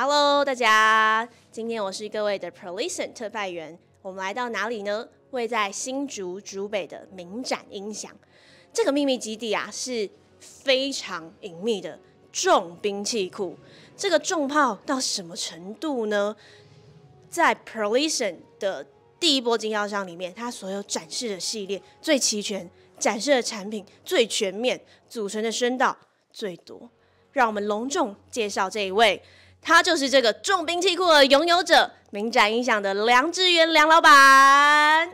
Hello， 大家，今天我是各位的 ProListen 特派员，我们来到哪里呢？位在新竹竹北的明展音响，这个秘密基地啊是非常隐秘的重兵器库。这个重炮到什么程度呢？在 ProListen 的第一波经销商里面，它所有展示的系列最齐全，展示的产品最全面，组成的声道最多。让我们隆重介绍这一位。他就是这个重兵器库的拥有者，明展音响的梁志源梁老板。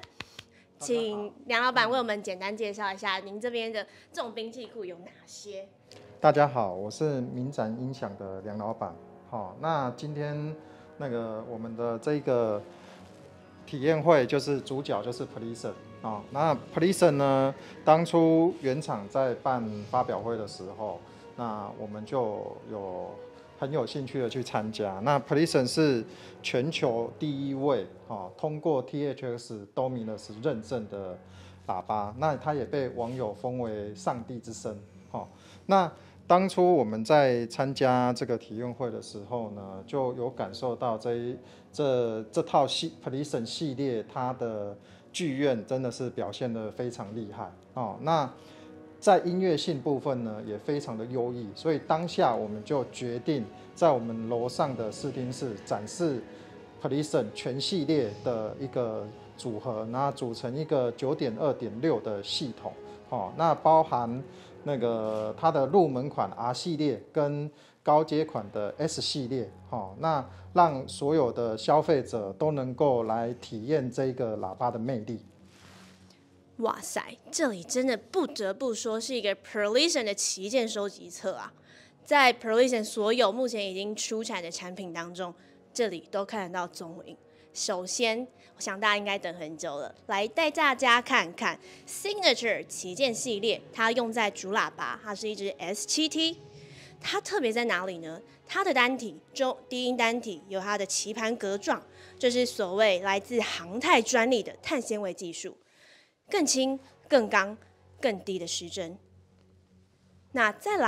请梁老板为我们简单介绍一下您这边的重兵器库有哪些。大家好，我是明展音响的梁老板。那今天我们的这个体验会就是主角就是 ProListen。那 ProListen 呢，当初原厂在办发表会的时候，那我们就很有兴趣的去参加。那 ProListen 是全球第一位通过 THX Dominus 认证的喇叭，那它也被网友封为上帝之声。那当初我们在参加这个体验会的时候呢，就有感受到这套ProListen 系列它的剧院真的是表现得非常厉害。那在音乐性部分呢，也非常的优异，所以当下我们就决定在我们楼上的视听室展示 ProListen 全系列的一个组合，那组成一个 9.2.6 的系统。那包含它的入门款 R 系列跟高阶款的 S 系列，那让所有的消费者都能够来体验这个喇叭的魅力。哇塞，这里真的不得不说是一个 ProListen 的旗舰收集册啊！在 ProListen 所有目前已经出产的产品当中，这里都看得到踪影。首先，我想大家应该等很久了，来带大家看看 Signature 旗舰系列，它用在主喇叭，它是一支 S7T。它特别在哪里呢？它的单体低音单体有它的棋盘格状，这是所谓来自航太专利的碳纤维技术。更轻、更刚、更低的失真。那再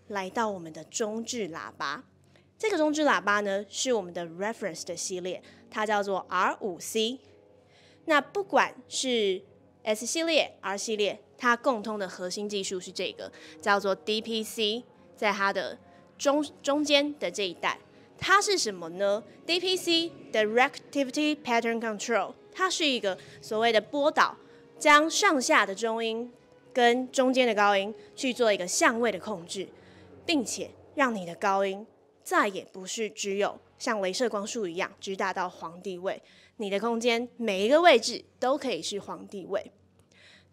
来到我们的中置喇叭，这个中置喇叭呢是我们的 Reference 的系列，它叫做 R5C。那不管是 S 系列、R 系列，它共通的核心技术是这个，叫做 DPC， 在它的中间的这一带，它是什么呢 ？DPC Directivity Pattern Control， 它是一个所谓的波导。将上下的中音跟中间的高音去做一个相位的控制，并且让你的高音再也不是只有像雷射光束一样直达到皇帝位，你的空间每一个位置都可以是皇帝位。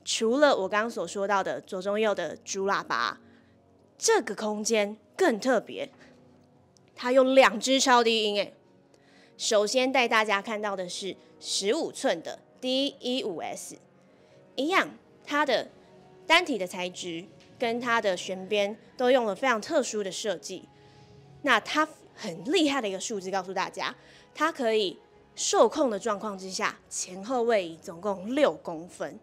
除了我刚刚所说到的左中右的主喇叭，这个空间更特别，它有2支超低音。首先带大家看到的是15寸的 D15S。一样，它的单体的材质跟它的弦边都用了非常特殊的设计。那它很厉害的一个数字告诉大家，它可以受控的状况之下，前后位移总共6公分。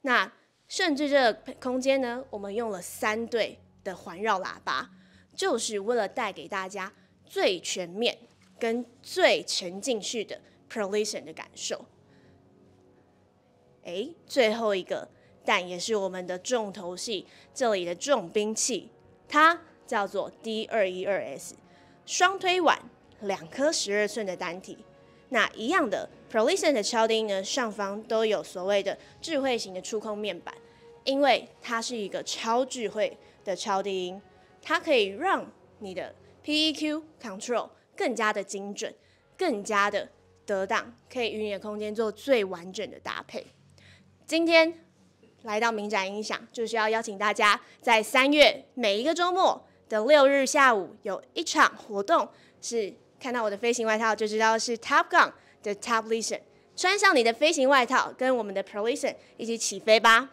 那甚至这个空间呢，我们用了3对的环绕喇叭，就是为了带给大家最全面跟最沉浸式的 ProListen 的感受。最后一个，但也是我们的重头戏，这里的重兵器，它叫做 D212S， 双推碗，2颗12寸的单体。那一样的 ProListen 的超低音呢，上方都有所谓的智慧型的触控面板，因为它是一个超智慧的超低音，它可以让你的 PEQ control 更加的精准，更加的得当，可以与你的空间做最完整的搭配。今天来到明展音响，就是要邀请大家在3月每一个周末的6日下午有一场活动，是看到我的飞行外套就知道是 Top Gun 的 Top Listen， 穿上你的飞行外套，跟我们的 ProListen 一起起飞吧。